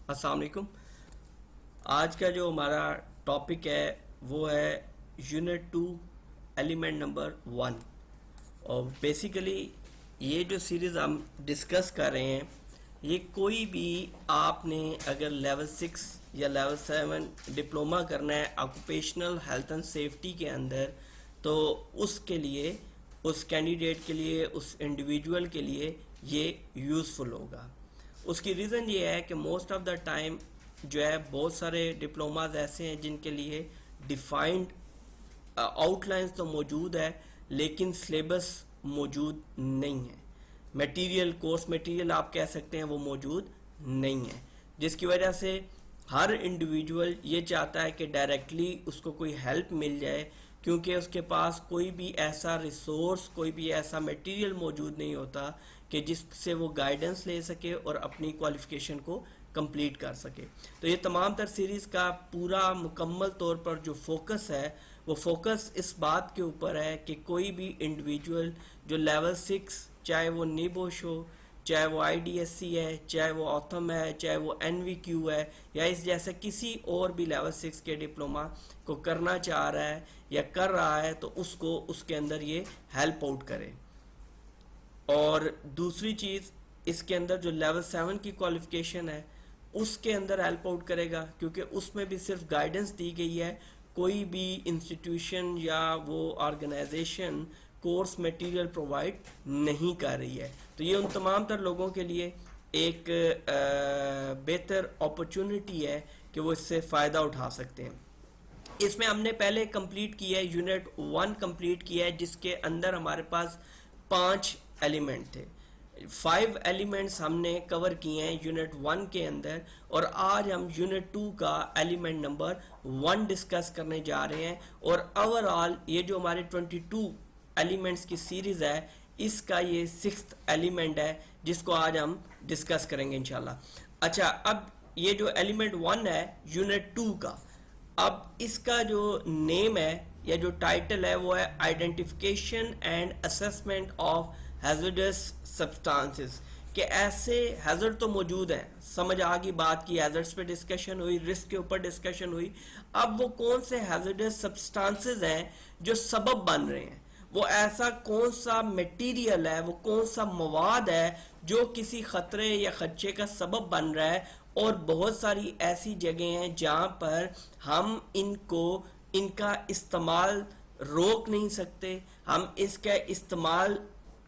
अस्सलाम वालेकुम। आज का जो हमारा टॉपिक है वो है यूनिट 2 एलिमेंट नंबर 1। और बेसिकली ये जो सीरीज़ हम डिस्कस कर रहे हैं, ये कोई भी आपने अगर लेवल 6 या लेवल 7 डिप्लोमा करना है ऑक्यूपेशनल हेल्थ एंड सेफ्टी के अंदर, तो उसके लिए, उस कैंडिडेट के लिए, उस इंडिविजुअल के लिए ये यूज़फुल होगा। उसकी रीज़न ये है कि मोस्ट ऑफ द टाइम जो है बहुत सारे डिप्लोमाज ऐसे हैं जिनके लिए डिफाइंड आउटलाइंस तो मौजूद है लेकिन सिलेबस मौजूद नहीं है। मटेरियल, कोर्स मटेरियल आप कह सकते हैं, वो मौजूद नहीं है, जिसकी वजह से हर इंडिविजुअल ये चाहता है कि डायरेक्टली उसको कोई हेल्प मिल जाए, क्योंकि उसके पास कोई भी ऐसा रिसोर्स, कोई भी ऐसा मटेरियल मौजूद नहीं होता कि जिससे वो गाइडेंस ले सके और अपनी क्वालिफिकेशन को कंप्लीट कर सके। तो ये तमाम तर सीरीज़ का पूरा मुकम्मल तौर पर जो फोकस है, वो फोकस इस बात के ऊपर है कि कोई भी इंडिविजुअल जो लेवल 6, चाहे वो नीबोश हो, चाहे वो IDSC है, चाहे वो ऑथम है, चाहे वो NVQ है, या इस जैसे किसी और भी लेवल 6 के डिप्लोमा को करना चाह रहा है या कर रहा है, तो उसको उसके अंदर ये हेल्प आउट करे। और दूसरी चीज़, इसके अंदर जो लेवल 7 की क्वालिफिकेशन है उसके अंदर हेल्प आउट करेगा, क्योंकि उसमें भी सिर्फ गाइडेंस दी गई है। कोई भी इंस्टीट्यूशन या वो ऑर्गेनाइजेशन कोर्स मटेरियल प्रोवाइड नहीं कर रही है। तो ये उन तमाम तर लोगों के लिए एक बेहतर अपॉर्चुनिटी है कि वो इससे फ़ायदा उठा सकते हैं। इसमें हमने पहले कंप्लीट किया है, यूनिट 1 कंप्लीट किया है, जिसके अंदर हमारे पास 5 एलिमेंट थे। 5 एलिमेंट्स हमने कवर किए हैं यूनिट 1 के अंदर, और आज हम यूनिट 2 का एलिमेंट नंबर 1 डिस्कस करने जा रहे हैं। और ओवरऑल ये जो हमारे 22 एलिमेंट्स की सीरीज़ है, इसका ये 6th एलिमेंट है जिसको आज हम डिस्कस करेंगे इंशाल्लाह। अच्छा, अब ये जो एलिमेंट 1 है यूनिट 2 का, अब इसका जो नेम है या जो टाइटल है वो है identification and assessment of hazardous substances. कि ऐसे हैजर्ड तो मौजूद हैं, समझ आ गई बात की, हैजर्ड्स पे डिस्कशन हुई, रिस्क के ऊपर डिस्कशन हुई। अब वो कौन से हैजर्डस सब्सटेंसेस हैं जो सबब बन रहे हैं, वो ऐसा कौन सा मटेरियल है, वो कौन सा मवाद है जो किसी खतरे या खदशे का सबब बन रहा है। और बहुत सारी ऐसी जगह हैं जहाँ पर हम इनका इस्तेमाल रोक नहीं सकते, हम इसका इस्तेमाल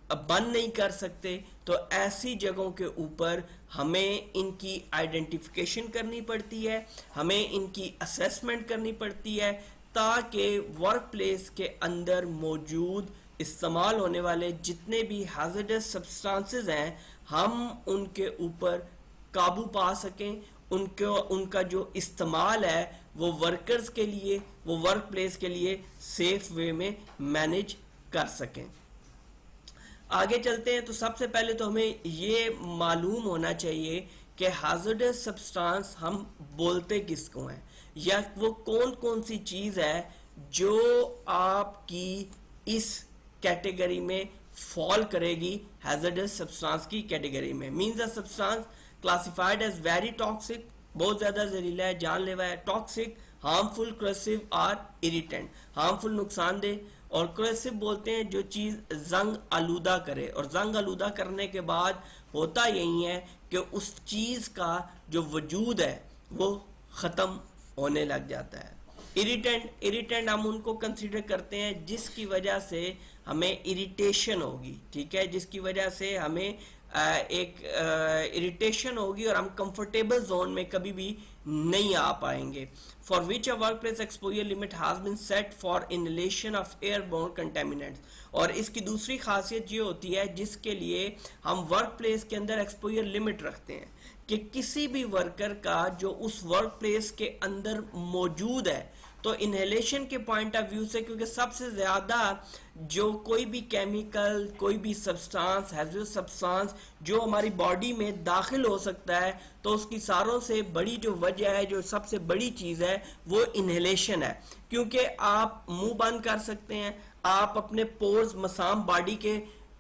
बंद नहीं कर सकते। तो ऐसी जगहों के ऊपर हमें इनकी आइडेंटिफिकेशन करनी पड़ती है, हमें इनकी असेसमेंट करनी पड़ती है, ताकि वर्क प्लेस के अंदर मौजूद इस्तेमाल होने वाले जितने भी हैजर्डस सब्सटेंसेस हैं, हम उनके ऊपर काबू पा सकें। उनका जो इस्तेमाल है वो वर्कर्स के लिए, वो वर्क प्लेस के लिए सेफ वे में मैनेज कर सकें। आगे चलते हैं। तो सबसे पहले तो हमें ये मालूम होना चाहिए कि हैजर्डस सब्सटेंस हम बोलते किसको हैं, या वो कौन कौन सी चीज़ है जो आपकी इस कैटेगरी में फॉल करेगी, हैजर्डस सब्सटेंस की कैटेगरी में। Means the substance classified as very toxic, बहुत ज़्यादा जहरीला है, जानलेवा है, टॉक्सिक, हार्मफुल, क्रोसिव और इरिटेंट। हार्मफुल नुकसानदेह, और क्रोसिव बोलते हैं जो चीज़ जंग आलूदा करे, और जंग आलूदा करने के बाद होता यही है कि उस चीज़ का जो वजूद है वो ख़त्म होने लग जाता है। इरिटेंट हम उनको कंसीडर करते हैं जिसकी वजह से हमें इरिटेशन होगी, ठीक है, जिसकी वजह से हमें एक इरिटेशन होगी और हम कंफर्टेबल जोन में कभी भी नहीं आ पाएंगे। For which a work place exposure limit has been set for inhalation of airborne contaminants. और इसकी दूसरी खासियत ये होती है जिसके लिए हम वर्क प्लेस के अंदर एक्सपोजर लिमिट रखते हैं कि किसी भी वर्कर का जो उस वर्क प्लेस के अंदर मौजूद है, तो इनहेलेशन के पॉइंट ऑफ व्यू से, क्योंकि सबसे ज़्यादा जो कोई भी केमिकल, कोई भी सब्सटेंस, हैजर्डस सब्सटेंस जो हमारी बॉडी में दाखिल हो सकता है, तो उसकी सारों से बड़ी जो वजह है, जो सबसे बड़ी चीज़ है, वो इनहेलेशन है। क्योंकि आप मुंह बंद कर सकते हैं, आप अपने पोर्स, मसाम बॉडी के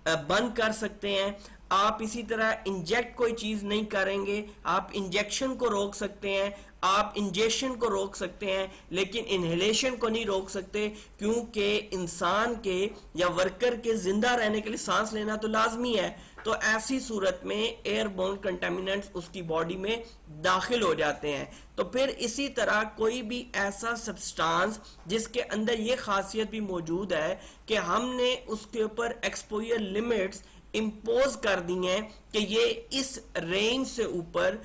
बंद कर सकते हैं, आप इसी तरह इंजेक्ट कोई चीज नहीं करेंगे, आप इंजेक्शन को रोक सकते हैं, आप इंजेक्शन को रोक सकते हैं, लेकिन इनहेलेशन को नहीं रोक सकते, क्योंकि इंसान के या वर्कर के जिंदा रहने के लिए सांस लेना तो लाजमी है। तो ऐसी सूरत में एयरबोर्न कंटामिनेंट्स उसकी बॉडी में दाखिल हो जाते हैं। तो फिर इसी तरह कोई भी ऐसा सब्सटेंस जिसके अंदर ये खासियत भी मौजूद है कि हमने उसके ऊपर एक्सपोजर लिमिट्स इम्पोज कर दी हैं कि ये इस रेंज से ऊपर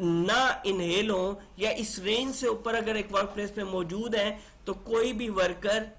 ना इनहेल हो, या इस रेंज से ऊपर अगर एक वर्क प्लेस पे मौजूद है तो कोई भी वर्कर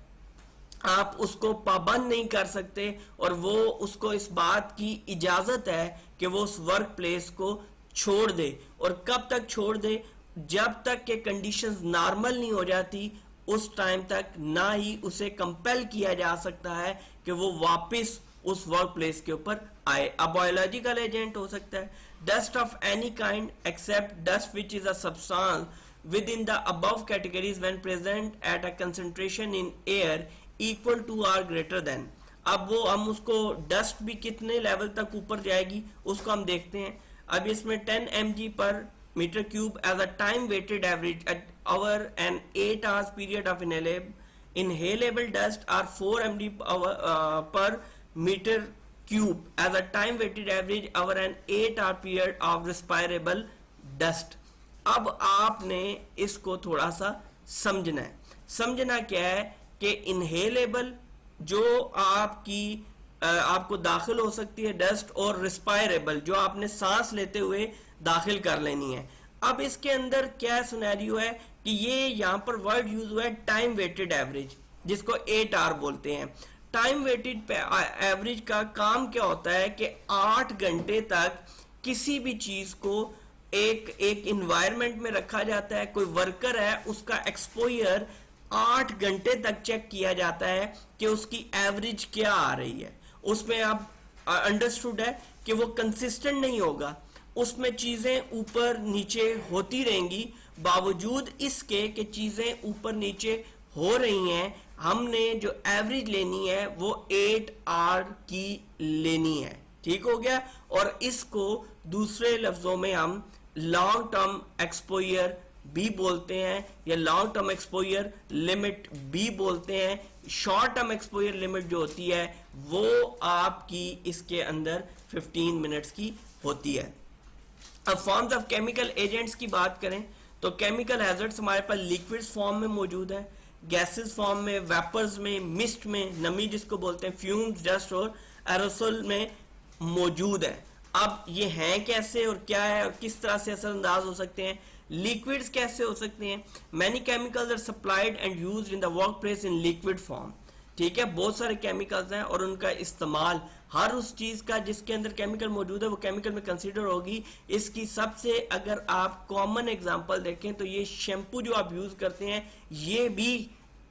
आप उसको पाबंद नहीं कर सकते, और वो उसको इस बात की इजाजत है कि वो उस वर्क प्लेस को छोड़ दे। और कब तक छोड़ दे? जब तक के कंडीशंस नॉर्मल नहीं हो जाती, उस टाइम तक ना ही उसे कंपेल किया जा सकता है कि वो वापस उस वर्क प्लेस के ऊपर आए। अब बायोलॉजिकल एजेंट हो सकता है, dust of any kind except dust which is a substance within the above categories when present at a concentration in air equal to or greater than। अब वो हम उसको डस्ट भी कितने लेवल तक ऊपर जाएगी उसको हम देखते हैं। अब इसमें 10 mg पर meter cube as a time weighted average eight hour and 8 hours period of inhalable dust are 4 mg per meter cube as a time weighted average over an 8 hour period of respirable dust। अब आपने इसको थोड़ा सा समझना है। समझना क्या है कि इनहेलेबल जो आपको दाखिल हो सकती है डस्ट, और रिस्पायरेबल जो आपने सांस लेते हुए दाखिल कर लेनी है। अब इसके अंदर क्या सिनेरियो है कि ये यहाँ पर वर्ड यूज हुआ है टाइम वेटेड एवरेज, जिसको 8 hour बोलते हैं। टाइम वेटेड एवरेज का काम क्या होता है कि 8 घंटे तक किसी भी चीज को एक इन्वायरमेंट में रखा जाता है। कोई वर्कर है, उसका एक्सपोजर 8 घंटे तक चेक किया जाता है कि उसकी एवरेज क्या आ रही है। उसमें आप अंडरस्टूड है कि वो कंसिस्टेंट नहीं होगा, उसमें चीजें ऊपर नीचे होती रहेंगी। बावजूद इसके कि चीजें ऊपर नीचे हो रही हैं, हमने जो एवरेज लेनी है वो 8 hour की लेनी है। ठीक हो गया। और इसको दूसरे लफ्जों में हम लॉन्ग टर्म एक्सपोजर भी बोलते हैं, या लॉन्ग टर्म एक्सपोजर लिमिट भी बोलते हैं। शॉर्ट टर्म एक्सपोजर लिमिट जो होती है वो आपकी इसके अंदर 15 मिनट्स की होती है। अब फॉर्म्स ऑफ केमिकल एजेंट्स की बात करें तो केमिकल हैजर्ड्स हमारे पास लिक्विड्स फॉर्म में मौजूद है, गैसेस फॉर्म में, वेपर्स में, मिस्ट में, नमी जिसको बोलते हैं, फ्यूम्स, डस्ट और एरोसोल में मौजूद है। अब ये हैं कैसे और क्या है और किस तरह से असरअंदाज हो सकते हैं? लिक्विड्स कैसे हो सकते हैं? Many chemicals are supplied and used in the work place in liquid form. ठीक है, बहुत सारे केमिकल्स हैं और उनका इस्तेमाल हर उस चीज का जिसके अंदर केमिकल मौजूद है वो केमिकल में कंसीडर होगी। इसकी सबसे अगर आप कॉमन एग्जांपल देखें तो ये शैम्पू जो आप यूज करते हैं ये भी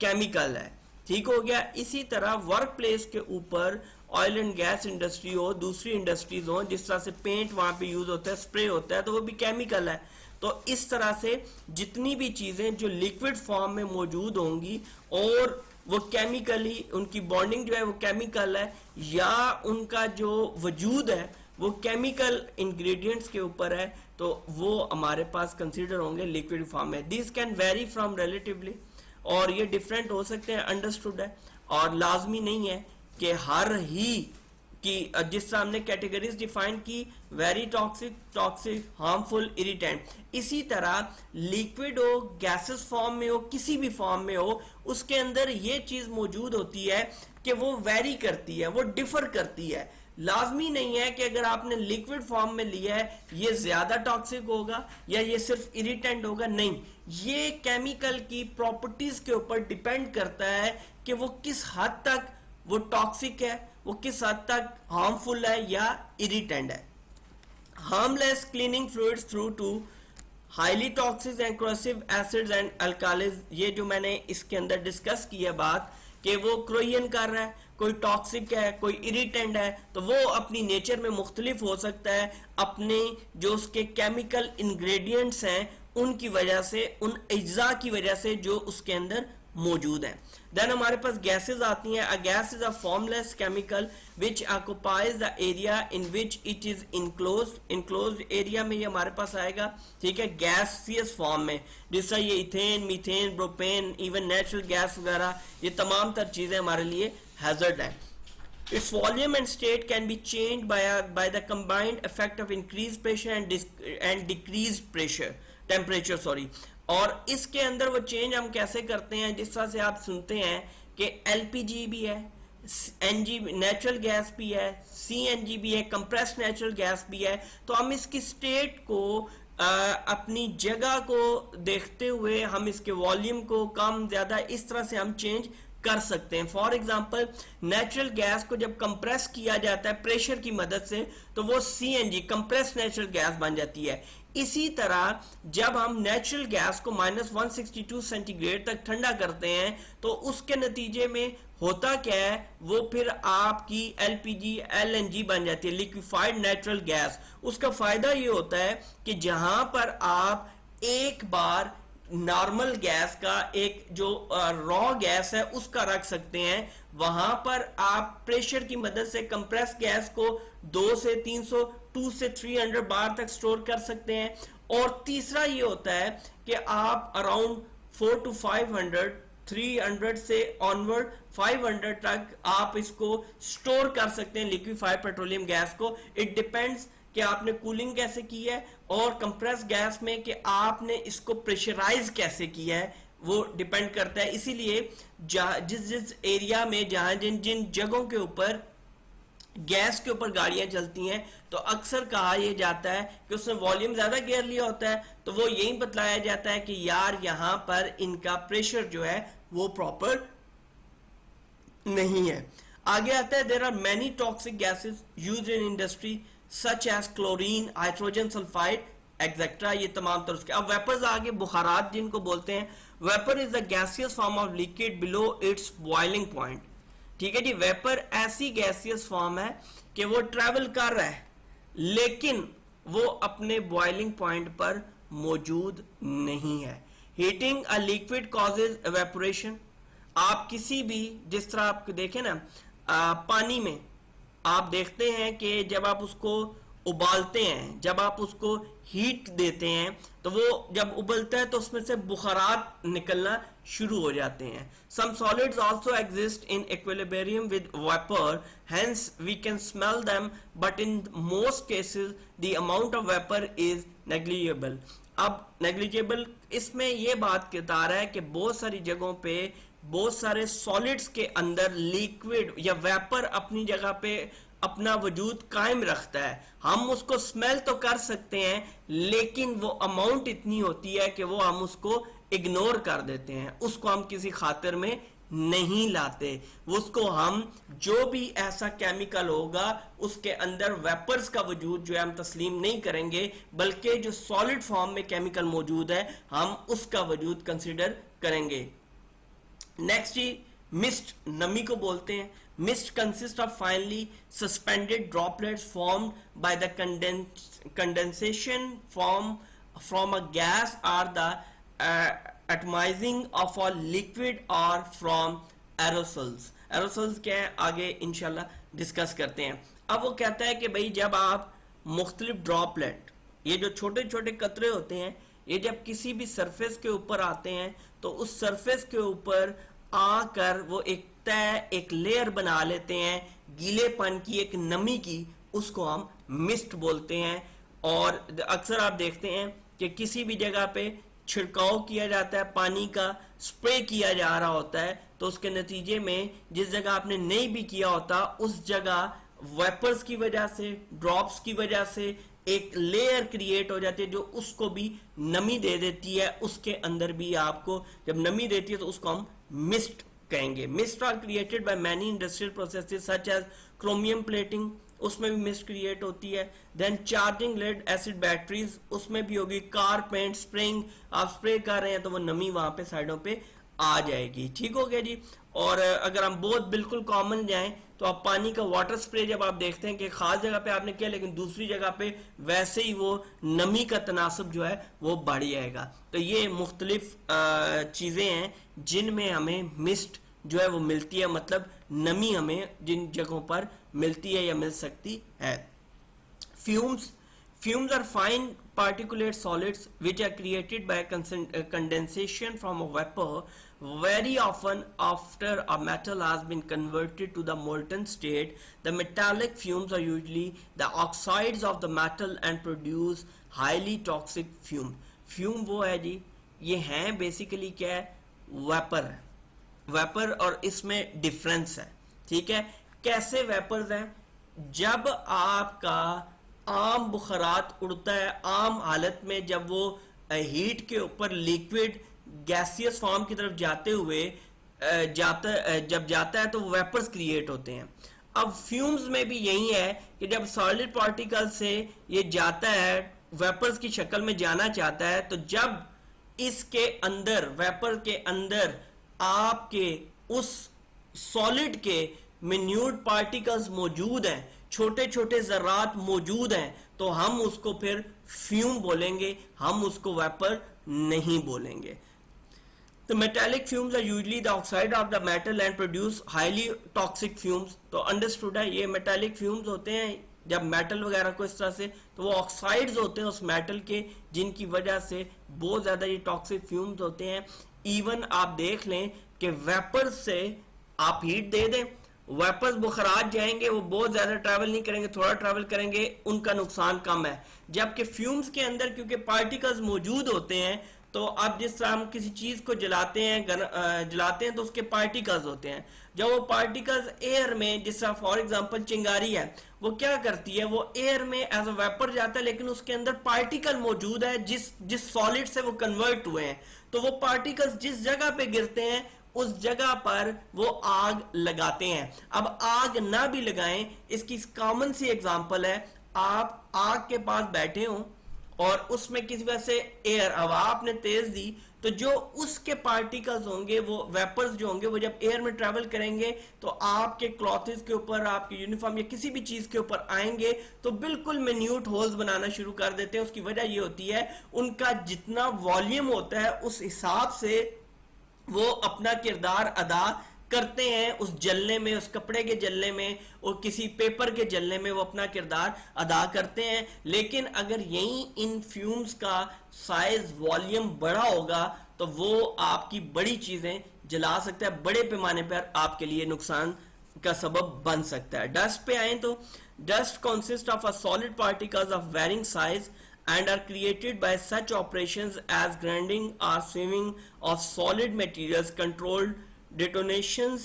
केमिकल है। ठीक हो गया। इसी तरह वर्क प्लेस के ऊपर ऑयल एंड गैस इंडस्ट्री हो, दूसरी इंडस्ट्रीज हो, जिस तरह से पेंट वहां पे यूज होता है, स्प्रे होता है, तो वो भी केमिकल है। तो इस तरह से जितनी भी चीजें जो लिक्विड फॉर्म में मौजूद होंगी और वो केमिकली उनकी बॉन्डिंग जो है वो केमिकल है, या उनका जो वजूद है वो केमिकल इंग्रेडिएंट्स के ऊपर है, तो वो हमारे पास कंसीडर होंगे लिक्विड फॉर्म में। This can very from relatively, और ये डिफरेंट हो सकते हैं, अंडरस्टूड है। और लाजमी नहीं है कि हर ही कि जिस तरह हमने कैटेगरीज डिफाइन की, very toxic, toxic, harmful, irritant, इसी तरह लिक्विड हो, गैसेस फॉर्म में हो, किसी भी फॉर्म में हो, उसके अंदर ये चीज मौजूद होती है कि वो वेरी करती है, वो डिफर करती है। लाजमी नहीं है कि अगर आपने लिक्विड फॉर्म में लिया है ये ज्यादा टॉक्सिक होगा या ये सिर्फ इरिटेंट होगा, नहीं, ये केमिकल की प्रॉपर्टीज के ऊपर डिपेंड करता है कि वो किस हद तक वो टॉक्सिक है, वो किस हद तक हार्मफुल है या इरिटेंट है। Harmless cleaning fluids through to highly toxic and corrosive acids and alkalis, ये जो मैंने इसके अंदर डिस्कस की है बात कि वो क्रोयन कर रहा है, कोई टॉक्सिक है, कोई इरिटेंट है, तो वो अपनी नेचर में मुख्तलिफ हो सकता है अपने जो उसके केमिकल इंग्रेडिएंट्स हैं उनकी वजह से, उन अज्जा की वजह से जो उसके अंदर मौजूद हैं। देन हमारे पास गैसेस आती हैं। A gas is a formless chemical which occupies the area in which it is enclosed area में ये हमारे पास आएगा, ठीक है, गैसियस फॉर्म में, जिससे ये ethane, methane, propane, even natural gas वगैरह, ये तमाम तर चीजें हमारे लिए हैजर्ड हैं। Its volume and state can be changed by the combined effect of increased pressure and decreased temperature sorry। और इसके अंदर वो चेंज हम कैसे करते हैं, जिस तरह से आप सुनते हैं कि एलपीजी भी है, एनजी नेचुरल गैस भी है, सीएनजी भी है, कंप्रेस्ड नेचुरल गैस भी है। तो हम इसकी स्टेट को अपनी जगह को देखते हुए हम इसके वॉल्यूम को कम ज्यादा इस तरह से हम चेंज कर सकते हैं। फॉर एग्जाम्पल नेचुरल गैस को जब कंप्रेस किया जाता है प्रेशर की मदद से तो वो सीएनजी कंप्रेस नेचुरल गैस बन जाती है। इसी तरह जब हम नेचुरल गैस को -162 सेंटीग्रेड तक ठंडा करते हैं तो उसके नतीजे में होता क्या है, वो फिर आपकी एलपीजी एलएनजी बन जाती है, लिक्विफाइड नेचुरल गैस। उसका फायदा ये होता है कि जहां पर आप एक बार नॉर्मल गैस का एक जो रॉ गैस है उसका रख सकते हैं, वहां पर आप प्रेशर की मदद से कंप्रेस गैस को 2 से 300 2 से 300 बार तक स्टोर कर सकते हैं। और तीसरा ये होता है कि आप अराउंड 4 to 500 300 से ऑनवर्ड 500 तक आप इसको स्टोर कर सकते हैं लिक्विफाइड पेट्रोलियम गैस को। इट डिपेंड्स कि आपने कूलिंग कैसे की है और कंप्रेस गैस में कि आपने इसको प्रेशराइज कैसे किया है, वो डिपेंड करता है। इसीलिए जिस एरिया में जहां जिन जगहों के ऊपर गैस के ऊपर गाड़ियां चलती हैं तो अक्सर कहा यह जाता है कि उसने वॉल्यूम ज्यादा घेर लिया होता है, तो वो यही बतलाया जाता है कि यार यहां पर इनका प्रेशर जो है वो प्रॉपर नहीं है। आगे आता है there are many toxic gases used in industry such as chlorine, hydrogen sulphide etcetera, ये तमाम तरह के। अब वेपर्स आगे बुखारात जिनको बोलते हैं। Vapour is the gaseous form of liquid below it's boiling point, ठीक है जी। वेपर ऐसी गैसियस फॉर्म है कि वो ट्रेवल कर रहा है लेकिन वो अपने बॉइलिंग पॉइंट पर मौजूद नहीं है। Heating a liquid causes evaporation. आप किसी भी, जिस तरह आप देखें ना पानी में आप देखते हैं कि जब आप उसको उबालते हैं, जब आप उसको हीट देते हैं तो वो जब उबलता है तो उसमें से बुखारात निकलना शुरू हो जाते हैं। Some solids also exist in equilibrium with vapour, hence we can smell them, but in most cases the amount of vapour is negligible. अब नेग्लिजिबल इसमें यह बात बता रहा है कि बहुत सारी जगहों पे बहुत सारे सॉलिड्स के अंदर लिक्विड या वेपर अपनी जगह पे अपना वजूद कायम रखता है। हम उसको स्मेल तो कर सकते हैं लेकिन वो अमाउंट इतनी होती है कि वो हम उसको इग्नोर कर देते हैं, उसको हम किसी खातिर में नहीं लाते। उसको हम जो भी ऐसा केमिकल होगा उसके अंदर वेपर्स का वजूद जो है हम तस्लीम नहीं करेंगे, बल्कि जो सॉलिड फॉर्म में केमिकल मौजूद है हम उसका वजूद कंसिडर करेंगे। नेक्स्ट जी मिस्ट, नमी को बोलते हैं। Mist consist of finely suspended droplets formed by the condensation from a gas or the atomising of a liquid और फ्रॉम एरोसल्स। एरोसल्स क्या है आगे इंशाल्लाह डिस्कस करते हैं। अब वो कहता है कि भाई जब आप मुख्तलिफ ड्रॉपलेट, ये जो छोटे छोटे कतरे होते हैं, ये जब किसी भी सरफेस के ऊपर आते हैं तो उस सरफेस के ऊपर आकर वो एक तय एक लेयर बना लेते हैं गीलेपन की, एक नमी की, उसको हम मिस्ट बोलते हैं। और अक्सर आप देखते हैं कि किसी भी जगह पे छिड़काव किया जाता है, पानी का स्प्रे किया जा रहा होता है, तो उसके नतीजे में जिस जगह आपने नहीं भी किया होता उस जगह वेपर्स की वजह से, ड्रॉप्स की वजह से एक लेयर क्रिएट हो जाती है जो उसको भी नमी दे देती है। उसके अंदर भी आपको जब नमी देती है तो उसको हम मिस्ट कहेंगे। Mist are created by many industrial processes such as chromium plating, उसमें भी मिस्ट क्रिएट होती है। Then charging lead acid batteries, उसमें भी होगी। कार पेंट स्प्रेइंग, आप स्प्रे कर रहे हैं तो वो नमी वहां पे साइडों पे आ जाएगी, ठीक हो गया जी। और अगर हम बहुत बिल्कुल कॉमन जाएं तो आप पानी का वाटर स्प्रे जब आप देखते हैं कि खास जगह पे आपने किया लेकिन दूसरी जगह पे वैसे ही वो नमी का तनासब जो है वो बढ़ जाएगा। तो ये मुख्तलिफ चीज़ें हैं जिनमें हमें मिस्ट जो है वो मिलती है, मतलब नमी हमें जिन जगहों पर मिलती है या मिल सकती है। Fumes are fine particulate solids which are created by condensation from a vapor, very often after a metal has been converted to the molten state. The metallic fumes are usually the oxides of the metal and produce highly toxic fume. Fume वो है जी, ये हैं basically क्या है, vapour है, vapour और इसमें difference है। ठीक है, कैसे वेपर्स हैं? जब आपका आम बुखारात उड़ता है आम हालत में, जब वो हीट के ऊपर लिक्विड गैसियस फॉर्म की तरफ जाते हुए जब जाता है तो वेपर्स क्रिएट होते हैं। अब फ्यूम्स में भी यही है कि जब सॉलिड पार्टिकल से ये जाता है, वेपर्स की शक्ल में जाना चाहता है, तो जब इसके अंदर वेपर के अंदर आपके उस सॉलिड के मिन्यूट पार्टिकल्स मौजूद हैं, छोटे छोटे जर्रात मौजूद हैं, तो हम उसको फिर फ्यूम बोलेंगे, हम उसको वेपर नहीं बोलेंगे। The metallic fumes are usually the oxide of the metal and produce highly toxic fumes. तो अंडरस्टूड है, ये मेटालिक फ्यूम्स होते हैं जब मेटल वगैरह को इस तरह से, तो वो ऑक्साइड्स होते हैं उस मेटल के, जिनकी वजह से बहुत ज़्यादा ये टॉक्सिक फ्यूम्स होते हैं। इवन आप देख लें कि वेपर से आप हीट दे दें, वेपर्स बुखरात जाएंगे, वो बहुत ज़्यादा ट्रैवल नहीं करेंगे, थोड़ा ट्रैवल करेंगे, उनका नुकसान कम है। जबकि फ्यूम्स के अंदर क्योंकि पार्टिकल्स मौजूद होते हैं, तो अब जिस तरह हम किसी चीज को जलाते हैं तो उसके पार्टिकल्स होते हैं। जब वो पार्टिकल्स एयर में, जिस तरह फॉर एग्जांपल चिंगारी है, वो क्या करती है, वो एयर में एज अ वेपर जाता है, लेकिन उसके अंदर पार्टिकल मौजूद है जिस सॉलिड से वो कन्वर्ट हुए हैं, तो वो पार्टिकल्स जिस जगह पे गिरते हैं उस जगह पर वो आग लगाते हैं। अब आग ना भी लगाएं, इसकी कॉमन सी एग्जांपल है, आप आग के पास बैठे हो और उसमें किसी वजह से एयर हवा आपने तेज दी, तो जो उसके पार्टिकल्स होंगे, वो वेपर्स जो होंगे, वो जब एयर में ट्रैवल करेंगे तो आपके क्लॉथ्स के ऊपर, आपके यूनिफॉर्म या किसी भी चीज के ऊपर आएंगे तो बिल्कुल मिन्यूट होल्स बनाना शुरू कर देते हैं। उसकी वजह ये होती है, उनका जितना वॉल्यूम होता है उस हिसाब से वो अपना किरदार अदा करते हैं, उस जलने में, उस कपड़े के जलने में और किसी पेपर के जलने में वो अपना किरदार अदा करते हैं। लेकिन अगर यही इन फ्यूम्स का साइज वॉल्यूम बड़ा होगा तो वो आपकी बड़ी चीजें जला सकता है, बड़े पैमाने पर आपके लिए नुकसान का सबब बन सकता है। डस्ट पे आए तो dust consist of a solid particles of varying size and are created by such operations as grinding or sieving of solid materials, controlled detonations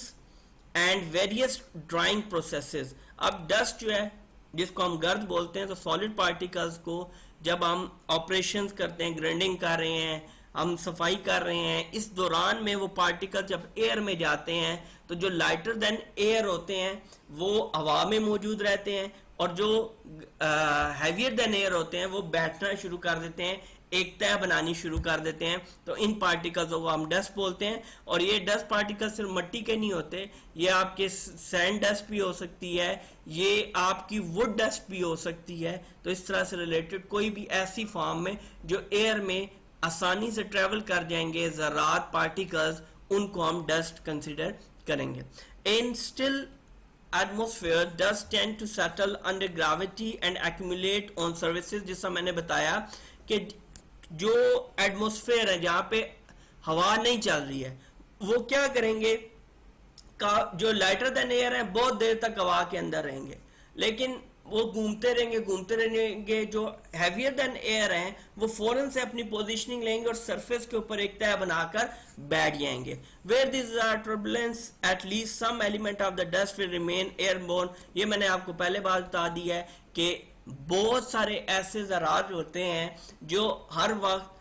and various drying processes. अब डस्ट जो है जिसको हम गर्द बोलते हैं, तो सॉलिड पार्टिकल्स को जब हम ऑपरेशंस करते हैं, ग्राइंडिंग कर रहे हैं, हम सफाई कर रहे हैं, इस दौरान में वो पार्टिकल जब एयर में जाते हैं तो जो लाइटर देन एयर होते हैं वो हवा में मौजूद रहते हैं, और जो हैवियर देन एयर होते हैं वो बैठना शुरू कर देते हैं, एक तय बनानी शुरू कर देते हैं। तो इन पार्टिकल्स को हम डस्ट बोलते हैं। और ये डस्ट पार्टिकल सिर्फ मिट्टी के नहीं होते, ये आपके सैंड डस्ट भी हो सकती है, ये आपकी वुड डस्ट भी हो सकती है। तो इस तरह से रिलेटेड कोई भी ऐसी फॉर्म में जो एयर में आसानी से ट्रेवल कर जाएंगे ज़रात पार्टिकल्स, उनको हम डस्ट कंसिडर करेंगे। In still atmosphere does tend to settle under gravity and accumulate on surfaces। जिसका मैंने बताया कि जो एटमॉस्फेयर है जहाँ पे हवा नहीं चल रही है, वो क्या करेंगे, जो लाइटर देन एयर है बहुत देर तक हवा के अंदर रहेंगे, लेकिन वो घूमते रहेंगे। जो हैवियर देन एयर हैं वो फौरन से अपनी पोजीशनिंग लेंगे और सरफेस के ऊपर एक तय बनाकर बैठ जाएंगे। Where this turbulence at least some element of the dust will remain airborne. ये मैंने आपको पहले बात बता दी है कि बहुत सारे ऐसे ज़रात होते हैं जो हर वक्त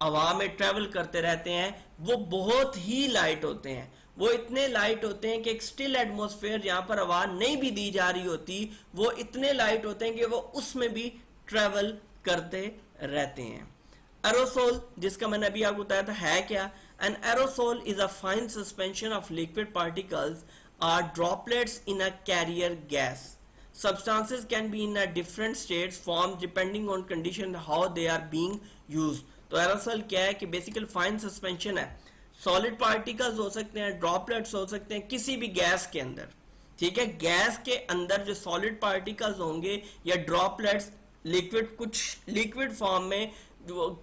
हवा में ट्रेवल करते रहते हैं, वो बहुत ही लाइट होते हैं, वो इतने लाइट होते हैं कि एक स्टिल एटमॉस्फेयर जहां पर हवा नहीं भी दी जा रही होती, वो इतने लाइट होते हैं कि वो उसमें भी ट्रेवल करते रहते हैं। एरोसोल, जिसका मैंने अभी आपको बताया था है क्या, An aerosol is a fine suspension of liquid particles or droplets in a carrier gas. Substances can be in a different states forms depending on condition how they are being used. तो aerosol क्या है कि बेसिकल fine suspension है, solid particles हो सकते हैं, droplets हो सकते हैं किसी भी गैस के अंदर, ठीक है। गैस के अंदर जो सॉलिड पार्टिकल्स होंगे या ड्रॉपलेट्स लिक्विड, कुछ लिक्विड फॉर्म में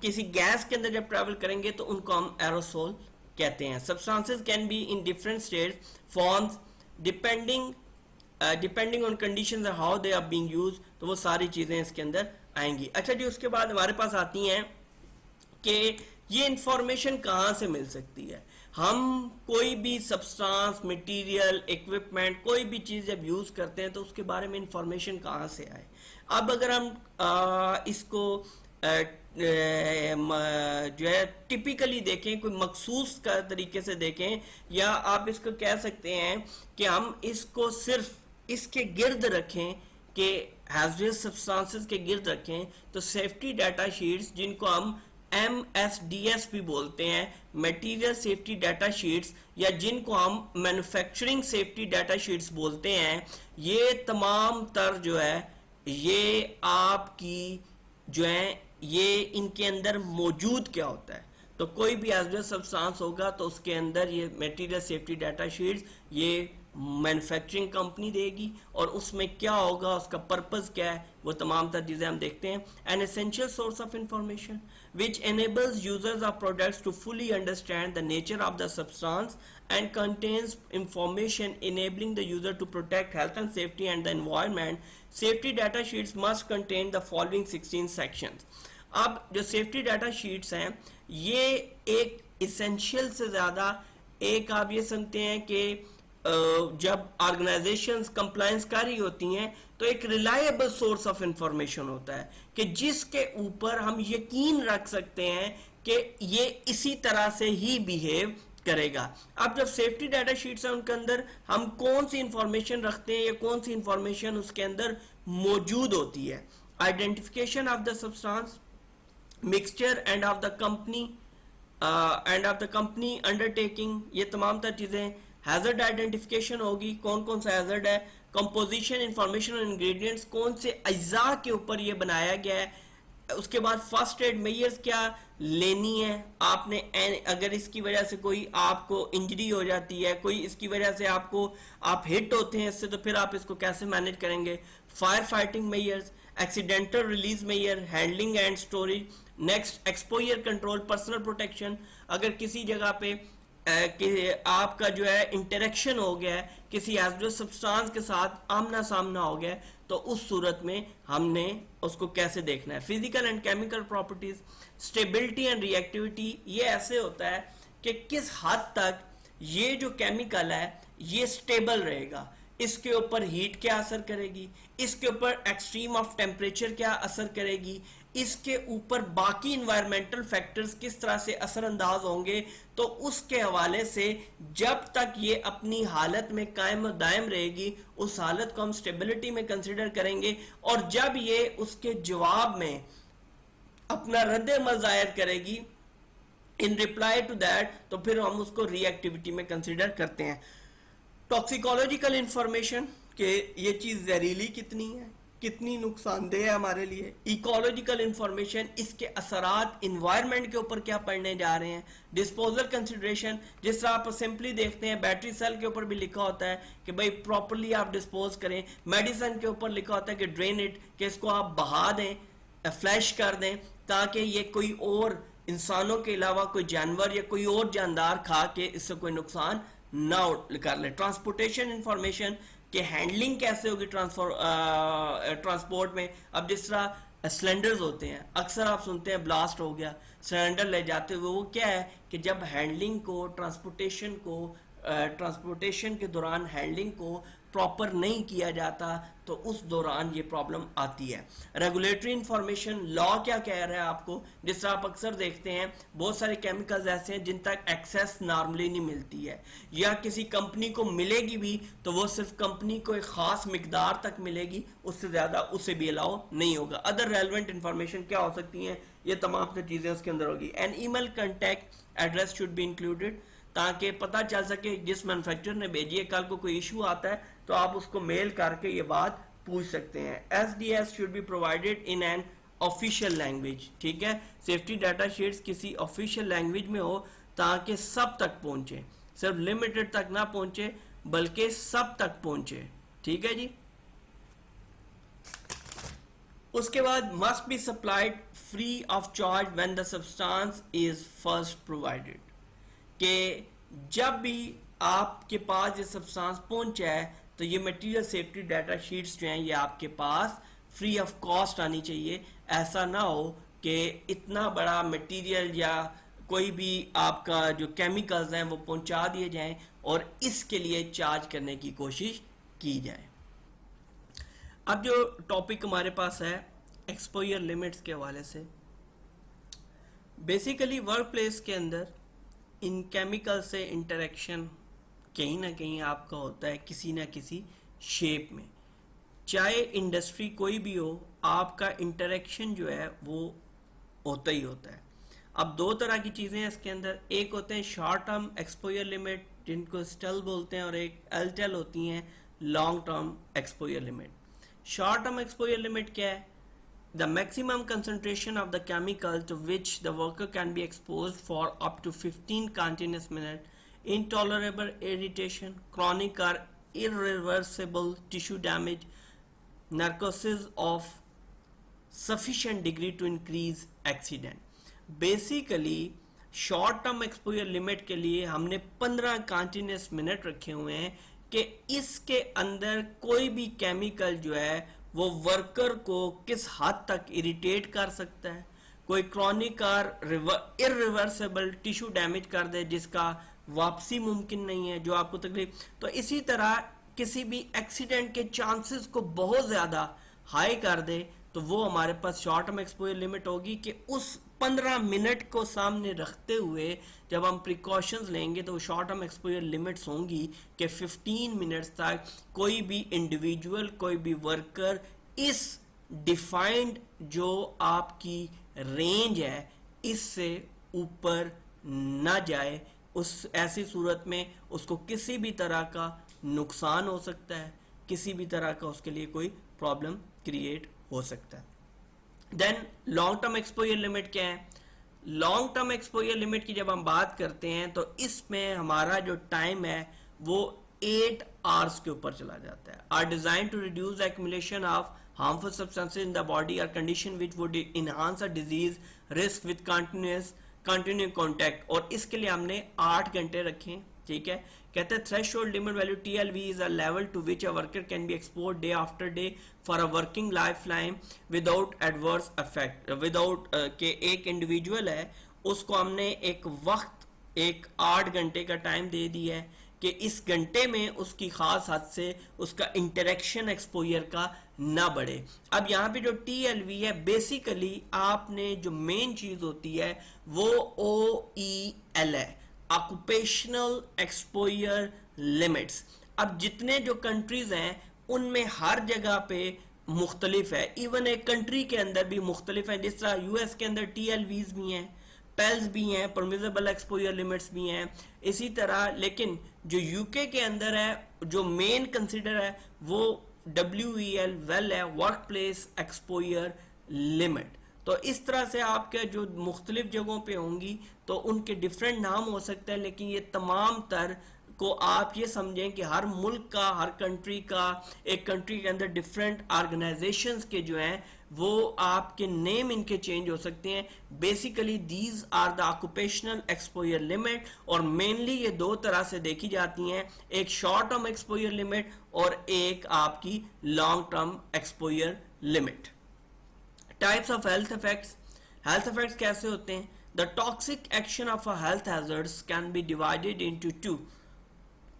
किसी गैस के अंदर जब ट्रैवल करेंगे तो उनको हम एरोसोल कहते हैं। Substances can be in different states forms depending on conditions how they are being used, तो वो सारी चीजें इसके अंदर आएंगी। अच्छा जी, उसके बाद हमारे पास आती हैं कि ये इंफॉर्मेशन कहाँ से मिल सकती है। हम कोई भी सब्सटेंस, मटेरियल, इक्विपमेंट, कोई भी चीज जब यूज करते हैं तो उसके बारे में इंफॉर्मेशन कहाँ से आए। अब अगर हम इसको जो है टिपिकली देखें, कोई मखसूस का तरीके से देखें, या आप इसको कह सकते हैं कि हम इसको सिर्फ इसके गिर्द रखें कि हैजरस सब्सटेंसेस के गिर्द रखें, तो सेफ्टी डाटा शीट्स जिनको हम MSDS भी बोलते हैं, मटेरियल सेफ्टी डाटा शीट्स, या जिनको हम मैन्युफैक्चरिंग सेफ्टी डाटा शीट्स बोलते हैं, ये तमाम तर जो है ये आपकी जो है ये इनके अंदर मौजूद क्या होता है। तो कोई भी हैजरस सब्सटेंस होगा तो उसके अंदर ये मटेरियल सेफ्टी डाटा शीट्स ये मैन्युफैक्चरिंग कंपनी देगी, और उसमें क्या होगा, उसका पर्पस क्या है, वो तमाम तर चीजें हम देखते हैं। An essential source of information which enables users of products to fully understand the nature of the substance and contains information enabling the user to protect health and safety and the environment. Safety data sheets must contain the following 16 sections. अब जो safety data sheets हैं ये एक essential से ज़्यादा, एक आप ये समझते हैं कि जब ऑर्गेनाइजेशंस कंप्लायंस कर रही होती हैं तो एक रिलायबल सोर्स ऑफ इंफॉर्मेशन होता है कि जिसके ऊपर हम यकीन रख सकते हैं कि ये इसी तरह से ही बिहेव करेगा। अब जब सेफ्टी डाटा शीट्स हैं उनके अंदर हम कौन सी इंफॉर्मेशन रखते हैं या कौन सी इंफॉर्मेशन उसके अंदर मौजूद होती है। Identification of the substance, mixture end of the company undertaking, ये तमाम तर चीजें। हैजर्ड आइडेंटिफिकेशन होगी, कौन कौन सा हैजर्ड है। कंपोजिशन, इंफॉर्मेशन और इंग्रेडिएंट्स, कौन से अज्जा के ऊपर ये बनाया गया है। उसके बाद फर्स्ट एड मेजर्स क्या लेनी है आपने, अगर इसकी वजह से कोई आपको इंजरी हो जाती है, कोई इसकी वजह से आप हिट होते हैं इससे, तो फिर आप इसको कैसे मैनेज करेंगे। Fire fighting measures, accidental release measure, handling and storage. Next exposure control, personal protection, अगर किसी जगह पे कि आपका जो है इंटरेक्शन हो गया है किसी हैजरस सब्सटेंस के साथ, आमना सामना हो गया है, तो उस सूरत में हमने उसको कैसे देखना है। Physical and chemical properties, stability and reactivity, ये ऐसे होता है कि किस हद तक ये जो केमिकल है ये स्टेबल रहेगा, इसके ऊपर हीट क्या असर करेगी, इसके ऊपर एक्सट्रीम ऑफ टेम्परेचर क्या असर करेगी, इसके ऊपर बाकी इन्वायरमेंटल फैक्टर्स किस तरह से असरअंदाज होंगे। तो उसके हवाले से जब तक ये अपनी हालत में कायम और दायम रहेगी उस हालत को हम स्टेबिलिटी में कंसीडर करेंगे, और जब ये उसके जवाब में अपना रद्द-ए-अमल जाहिर करेगी इन रिप्लाई टू दैट, तो फिर हम उसको रिएक्टिविटी में कंसीडर करते हैं। टॉक्सिकोलॉजिकल इंफॉर्मेशन कि ये चीज जहरीली कितनी है, कितनी नुकसानदेह है हमारे लिए। इकोलॉजिकल इंफॉर्मेशन, इसके असरात इन्वायरमेंट के ऊपर क्या पड़ने जा रहे हैं। डिस्पोजल कंसिडरेशन, जिस तरह आप सिंपली देखते हैं बैटरी सेल के ऊपर भी लिखा होता है कि भाई प्रॉपरली आप डिस्पोज करें। मेडिसिन के ऊपर लिखा होता है कि ड्रेन इट, कि इसको आप बहा दें, फ्लैश कर दें, ताकि ये कोई और इंसानों के अलावा कोई जानवर या कोई और जानदार खा के इससे कोई नुकसान ना कर ले। ट्रांसपोर्टेशन इंफॉर्मेशन कि हैंडलिंग कैसे होगी ट्रांसपोर्ट में। अब जिस तरह सिलेंडर्स होते हैं, अक्सर आप सुनते हैं ब्लास्ट हो गया, सिलेंडर ले जाते हुए, वो क्या है कि जब हैंडलिंग को ट्रांसपोर्टेशन के दौरान हैंडलिंग को प्रॉपर नहीं किया जाता तो उस दौरान ये प्रॉब्लम आती है। रेगुलेटरी इंफॉर्मेशन, लॉ क्या कह रहा है आपको, जिस तरह आप अक्सर देखते हैं बहुत सारे केमिकल्स ऐसे हैं जिन तक एक्सेस नॉर्मली नहीं मिलती है, या किसी कंपनी को मिलेगी भी तो वो सिर्फ कंपनी को एक खास मिकदार तक मिलेगी, उससे ज़्यादा उसे भी अलाउ नहीं होगा। अदर रेलिवेंट इंफॉर्मेशन क्या हो सकती हैं, ये तमाम तो चीज़ें उसके अंदर होगी। And email contact address should be included, ताकि पता चल सके जिस मैन्युफैक्चरर ने भेजी है, कल को कोई इशू आता है तो आप उसको मेल करके ये बात पूछ सकते हैं। SDS should be provided in an official language, ठीक है, सेफ्टी डाटा शीट्स किसी ऑफिशियल लैंग्वेज में हो ताकि सब तक पहुंचे, सिर्फ लिमिटेड तक ना पहुंचे बल्कि सब तक पहुंचे, ठीक है जी। उसके बाद must be supplied free of charge when the substance is first provided, कि जब भी आपके पास ये सब्सटेंस पहुंचा है तो ये मटेरियल सेफ्टी डाटा शीट्स जो हैं ये आपके पास फ्री ऑफ कॉस्ट आनी चाहिए। ऐसा ना हो कि इतना बड़ा मटेरियल या कोई भी आपका जो केमिकल्स हैं वो पहुंचा दिए जाएं और इसके लिए चार्ज करने की कोशिश की जाए। अब जो टॉपिक हमारे पास है एक्सपोजर लिमिट्स के हवाले से, बेसिकली वर्क प्लेस के अंदर इन केमिकल से इंटरेक्शन कहीं ना कहीं आपका होता है किसी ना किसी शेप में, चाहे इंडस्ट्री कोई भी हो, आपका इंटरेक्शन जो है वो होता ही होता है। अब दो तरह की चीज़ें हैं इसके अंदर, एक होते हैं शॉर्ट टर्म एक्सपोजर लिमिट जिनको स्टेल बोलते हैं, और एक एलटेल होती हैं long term exposure limit. Short term exposure limit क्या है? The maximum concentration of the chemical to which the worker can be exposed for up to 15 continuous minutes, intolerable irritation, chronic or irreversible tissue damage, narcosis of sufficient degree to increase accident। Basically short term exposure limit के लिए हमने 15 continuous minute रखे हुए हैं कि इसके अंदर कोई भी केमिकल जो है वो वर्कर को किस हद तक इरिटेट कर सकता है, कोई क्रॉनिक और इरिवर्सिबल टिश्यू डैमेज कर दे जिसका वापसी मुमकिन नहीं है, जो आपको तकलीफ, तो इसी तरह किसी भी एक्सीडेंट के चांसेस को बहुत ज़्यादा हाई कर दे, तो वो हमारे पास शॉर्ट टर्म एक्सपोजर लिमिट होगी कि उस 15 मिनट को सामने रखते हुए जब हम प्रिकॉशंस लेंगे तो शॉर्ट टर्म एक्सपोजर लिमिट्स होंगी कि 15 मिनट्स तक कोई भी इंडिविजुअल, कोई भी वर्कर इस डिफाइंड जो आपकी रेंज है इससे ऊपर ना जाए। उस ऐसी सूरत में उसको किसी भी तरह का नुकसान हो सकता है, किसी भी तरह का उसके लिए कोई प्रॉब्लम क्रिएट हो सकता है। Then long term exposure limit क्या है? लॉन्ग टर्म एक्सपोजर लिमिट की जब हम बात करते हैं तो इसमें हमारा जो टाइम है वो 8 आवर्स के ऊपर चला जाता है। Are designed to reduce accumulation of harmful substances in the body और condition which would enhance a disease risk with continue contact, और इसके लिए हमने 8 घंटे रखे, ठीक है। कहते हैं threshold limit value TLV is a level to which a worker can be expose day after day for a working life line without adverse effect, without के एक इंडिविजुअल है उसको हमने एक वक्त, एक 8 घंटे का टाइम दे दिया है कि इस घंटे में उसकी खास हद से उसका इंटरेक्शन एक्सपोजर का ना बढ़े। अब यहाँ पे जो TLV है बेसिकली आपने जो मेन चीज होती है वो OEL है, ऑक्यूपेशनल एक्सपोजर लिमिट्स। अब जितने जो कंट्रीज हैं उनमें हर जगह पे मुख्तलिफ है, इवन एक कंट्री के अंदर भी मुख्तलिफ है। जिस तरह US के अंदर TLVs भी हैं, पेल्स भी हैं, परमिजेबल एक्सपोजर लिमिट्स भी हैं, इसी तरह लेकिन जो UK के अंदर है जो मेन कंसिडर है वो WEL वेल है, वर्क प्लेस एक्सपोजर लिमिट। तो इस तरह से आपके जो मुख्तलिफ जगहों पे होंगी तो उनके डिफरेंट नाम हो सकते हैं, लेकिन ये तमाम तर को आप ये समझें कि हर मुल्क का, हर कंट्री का, एक कंट्री के अंदर डिफरेंट ऑर्गेनाइजेशंस के जो हैं वो आपके नेम इनके चेंज हो सकते हैं। Basically these are the occupational exposure limit, और मेनली ये दो तरह से देखी जाती हैं, एक शॉर्ट टर्म एक्सपोजर लिमिट और एक आपकी long term exposure limit. Types of health effects, health effects कैसे होते हैं? The toxic action of a health hazards can be divided into 2,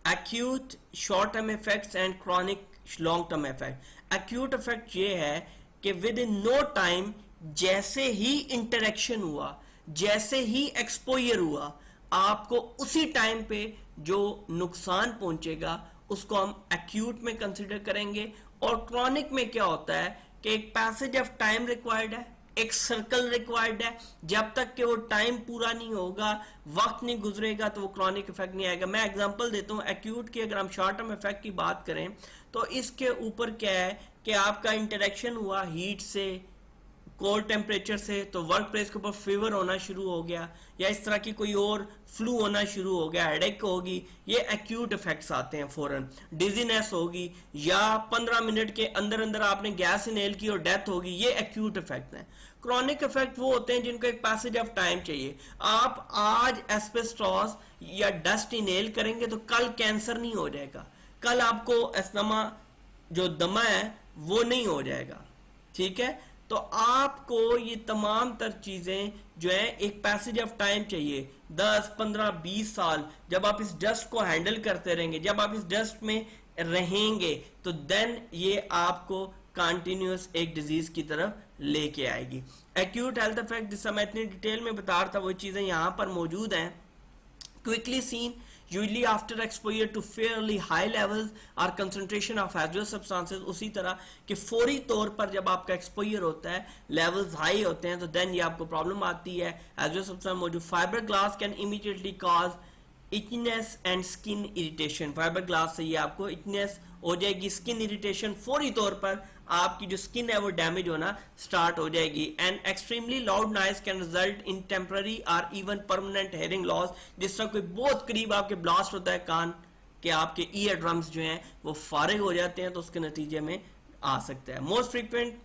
acute short term effects and chronic long term effect. Acute effect ये है कि with in no time, जैसे ही interaction हुआ, जैसे ही exposure हुआ, आपको उसी टाइम पे जो नुकसान पहुंचेगा उसको हम एक्यूट में कंसिडर करेंगे। और क्रॉनिक में क्या होता है कि एक पैसेज ऑफ टाइम रिक्वायर्ड है, एक सर्कल रिक्वायर्ड है, जब तक कि वो टाइम पूरा नहीं होगा, वक्त नहीं गुजरेगा, तो वो क्रॉनिक इफेक्ट नहीं आएगा। मैं एग्जांपल देता हूँ एक्यूट की। अगर हम शॉर्ट टर्म इफेक्ट की बात करें तो इसके ऊपर क्या है कि आपका इंटरेक्शन हुआ हीट से, कोल्ड टेम्परेचर से, तो वर्क प्लेस के ऊपर फीवर होना शुरू हो गया, या इस तरह की कोई और फ्लू होना शुरू हो गया, हेडेक होगी, ये एक्यूट इफेक्ट्स आते हैं फौरन। डिजीनेस होगी, या 15 मिनट के अंदर अंदर आपने गैस इनहेल की और डेथ होगी, ये एक्यूट इफेक्ट हैं। क्रॉनिक इफेक्ट वो होते हैं जिनको एक पैसेज ऑफ टाइम चाहिए। आप आज एस्बेस्टॉस या डस्ट इनहेल करेंगे तो कल कैंसर नहीं हो जाएगा, कल आपको अस्थमा जो दमा है वो नहीं हो जाएगा, ठीक है। तो आपको ये तमाम तर चीजें जो है एक पैसेज ऑफ टाइम चाहिए, 10, 15, 20 साल जब आप इस डस्ट को हैंडल करते रहेंगे, जब आप इस डस्ट में रहेंगे, तो देन ये आपको कंटिन्यूस एक डिजीज की तरफ लेके आएगी। एक्यूट हेल्थ इफेक्ट जिस समय इतनी डिटेल में बता रहा था वो चीजें यहां पर मौजूद हैं। Quickly seen usually after exposure to fairly high levels or concentration of hazardous substances। उसी तरह कि फौरी तौर पर जब आपका एक्सपोजर होता है, लेवल्स हाई होते हैं, तो देन ये आपको प्रॉब्लम आती है। hazardous substance मौजूद। Fibre glass can immediately cause itchiness and skin irritation. Fibre glass से ये आपको इचनेस हो जाएगी, स्किन इरिटेशन, फौरी तौर पर आपकी जो स्किन है वो डैमेज होना स्टार्ट हो जाएगी। And extremely loud noise can result in temporary और इवन परमानेंट हेयरिंग लॉस। जिस तरह कोई बहुत करीब आपके ब्लास्ट होता है कान के, आपके ईयर ड्रम्स जो हैं वो फारिग हो जाते हैं, तो उसके नतीजे में आ सकता है। मोस्ट फ्रीक्वेंट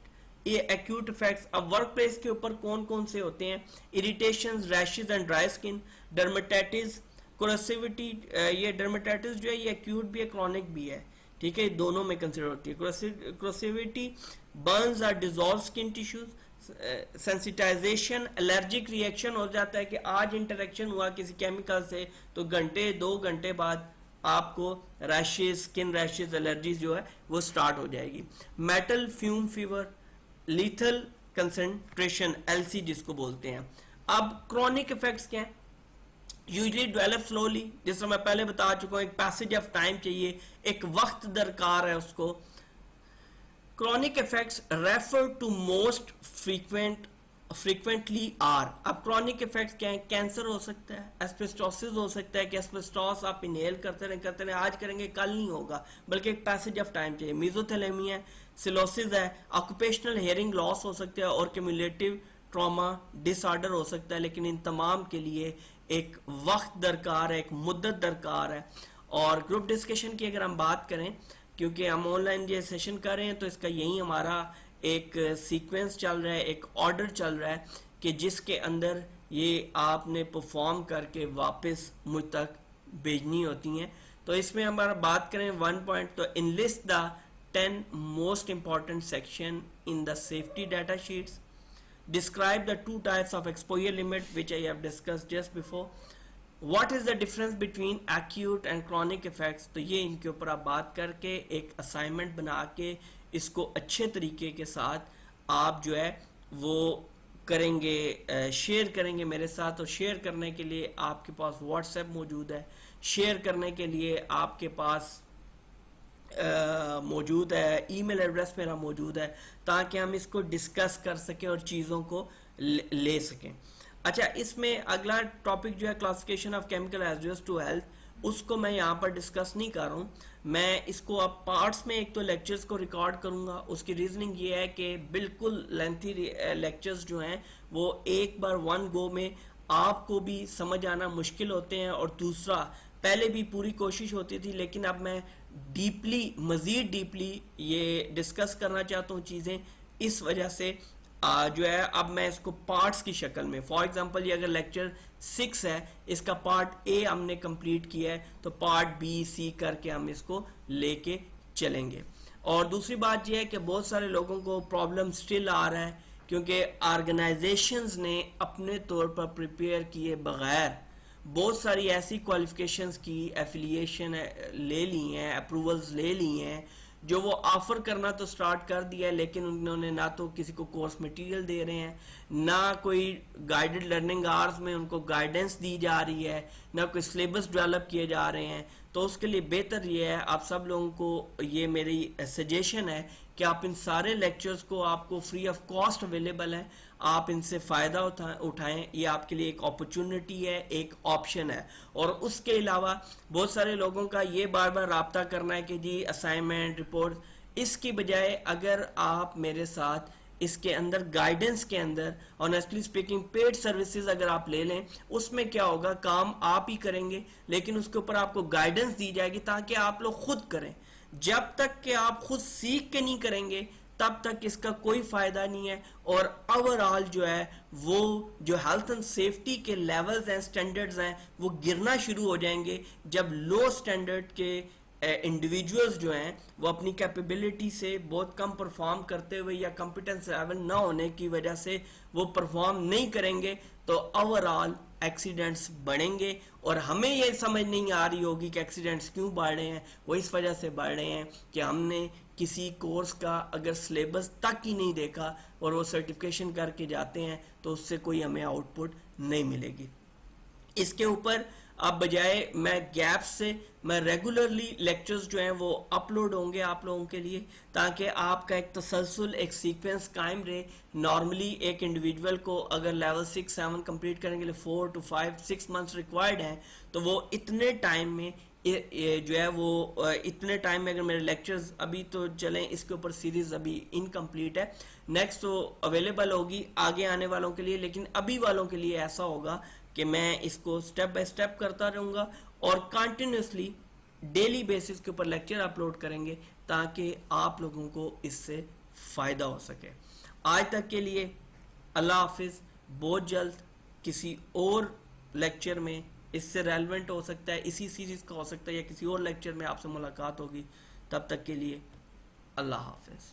ये एक्यूट इफेक्ट्स अब वर्क प्लेस के ऊपर कौन कौन से होते हैं? Irritation, rashes and dry skin, dermatitis, corrosivity. ये डर्मेटाइटिस जो है ये एक्यूट भी है, क्रॉनिक भी है, ठीक है, दोनों में कंसिडर होती है। कोरोसिविटी, बर्न्स और dissolve skin tissues, sensitisation, allergic reaction हो जाता है कि आज इंटरेक्शन हुआ किसी केमिकल से तो घंटे 2 घंटे बाद आपको रैशेज, स्किन रैशेज, एलर्जीज जो है वो स्टार्ट हो जाएगी। Metal fume fever, lethal concentration, LC जिसको बोलते हैं। अब क्रॉनिक इफेक्ट्स क्या हैं? यूजली डेवलप स्लोली, जिस मैं पहले बता चुका हूं, एक पैसेज ऑफ टाइम चाहिए, एक वक्त दरकार है उसको। Chronic effects refer to most frequently are. अब क्रॉनिक इफेक्ट्स क्या है? कैंसर हो सकता है, एस्बेस्टोसिस हो सकता है कि एस्बेस्टोस आप इनहेल करते रहे, आज करेंगे कल नहीं होगा, बल्कि एक पैसेज ऑफ टाइम चाहिए। मीजोथेलेमिया, सिलोसिस है, ऑक्यूपेशनल हेयरिंग लॉस हो सकता है और क्यूमुलेटिव ट्रॉमा डिसऑर्डर हो सकता है। लेकिन इन तमाम के लिए एक वक्त दरकार है, एक मुद्दत दरकार है। और ग्रुप डिस्कशन की अगर हम बात करें, क्योंकि हम ऑनलाइन ये सेशन कर रहे हैं तो इसका यही हमारा एक सीक्वेंस चल रहा है, एक ऑर्डर चल रहा है कि जिसके अंदर ये आपने परफॉर्म करके वापस मुझ तक भेजनी होती हैं। तो इसमें हमारा बात करें 1 पॉइंट, तो enlist the 10 most important section in the safety data sheets. Describe the 2 types of exposure limit which I have discussed just before. What is the difference between acute and chronic effects? तो ये इनके ऊपर आप बात करके एक assignment बना के इसको अच्छे तरीके के साथ आप जो है वो करेंगे, शेयर करेंगे मेरे साथ। और शेयर करने के लिए आपके पास व्हाट्सएप मौजूद है, शेयर करने के लिए आपके पास मौजूद है, ईमेल एड्रेस मेरा मौजूद है, ताकि हम इसको डिस्कस कर सकें और चीज़ों को ले सकें। अच्छा, इसमें अगला टॉपिक जो है classification of chemical hazards to health, उसको मैं यहाँ पर डिस्कस नहीं कर रहा हूँ। मैं इसको अब पार्ट्स में एक तो लेक्चर्स को रिकॉर्ड करूँगा। उसकी रीजनिंग ये है कि बिल्कुल लेंथी लेक्चर्स जो हैं वो एक बार 1 गो में आपको भी समझ आना मुश्किल होते हैं, और दूसरा पहले भी पूरी कोशिश होती थी, लेकिन अब मैं डीपली, मज़ीद डीपली ये डिस्कस करना चाहता हूँ चीज़ें, इस वजह से जो है अब मैं इसको पार्ट्स की शक्ल में, फॉर एग्जांपल ये अगर लेक्चर 6 है, इसका पार्ट ए हमने कंप्लीट किया है, तो पार्ट बी, सी करके हम इसको लेके चलेंगे। और दूसरी बात यह है कि बहुत सारे लोगों को प्रॉब्लम स्टिल आ रहा है, क्योंकि ऑर्गेनाइजेशंस ने अपने तौर पर प्रिपेयर किए बगैर बहुत सारी ऐसी क्वालिफिकेशंस की एफिलिएशन ले ली हैं, अप्रूवल्स ले ली हैं, जो वो ऑफर करना तो स्टार्ट कर दिया है, लेकिन उन्होंने ना तो किसी को कोर्स मटेरियल दे रहे हैं, ना कोई गाइडेड लर्निंग आवर्स में उनको गाइडेंस दी जा रही है, ना कोई सिलेबस डेवलप किए जा रहे हैं। तो उसके लिए बेहतर ये है, आप सब लोगों को ये मेरी सजेशन है कि आप इन सारे लेक्चर्स को, आपको फ्री ऑफ कॉस्ट अवेलेबल है, आप इनसे फ़ायदा उठाएं। ये आपके लिए एक अपॉर्चुनिटी है, एक ऑप्शन है। और उसके अलावा बहुत सारे लोगों का ये बार बार राब्ता करना है कि जी असाइनमेंट रिपोर्ट, इसकी बजाय अगर आप मेरे साथ इसके अंदर गाइडेंस के अंदर ऑनेस्टली स्पीकिंग पेड सर्विसेज अगर आप ले लें, उसमें क्या होगा, काम आप ही करेंगे लेकिन उसके ऊपर आपको गाइडेंस दी जाएगी ताकि आप लोग खुद करें। जब तक कि आप खुद सीख के नहीं करेंगे तब तक इसका कोई फायदा नहीं है। और ओवरऑल जो है वो जो हेल्थ एंड सेफ्टी के लेवल्स हैं, स्टैंडर्ड्स हैं, वो गिरना शुरू हो जाएंगे जब लो स्टैंडर्ड के इंडिविजुअल्स जो हैं वो अपनी कैपेबिलिटी से बहुत कम परफॉर्म करते हुए या कॉम्पिटेंस लेवल ना होने की वजह से वो परफॉर्म नहीं करेंगे, तो ओवरऑल एक्सीडेंट्स बढ़ेंगे। और हमें ये समझ नहीं आ रही होगी कि एक्सीडेंट्स क्यों बढ़ रहे हैं। वो इस वजह से बढ़ रहे हैं कि हमने किसी कोर्स का अगर सिलेबस तक ही नहीं देखा और वो सर्टिफिकेशन करके जाते हैं तो उससे कोई हमें आउटपुट नहीं मिलेगी। इसके ऊपर अब बजाय मैं गैप्स से मैं रेगुलरली लेक्चर्स जो हैं वो अपलोड होंगे आप लोगों के लिए, ताकि आपका एक तसलसल, एक सीक्वेंस कायम रहे। नॉर्मली एक इंडिविजुअल को अगर लेवल 6-7 कंप्लीट करने के लिए 4 to 5-6 मंथ्स रिक्वायर्ड हैं, तो वो इतने टाइम में जो है वो इतने टाइम में अगर मेरे लेक्चर्स अभी तो चलें, इसके ऊपर सीरीज अभी इनकम्प्लीट है, नेक्स्ट तो अवेलेबल होगी आगे आने वालों के लिए, लेकिन अभी वालों के लिए ऐसा होगा कि मैं इसको स्टेप बाय स्टेप करता रहूँगा और कंटिन्यूसली डेली बेसिस के ऊपर लेक्चर अपलोड करेंगे ताकि आप लोगों को इससे फ़ायदा हो सके। आज तक के लिए अल्लाह हाफिज़। बहुत जल्द किसी और लेक्चर में इससे रेलेवेंट हो सकता है, इसी सीरीज़ का हो सकता है, या किसी और लेक्चर में आपसे मुलाकात होगी। तब तक के लिए अल्लाह हाफिज़।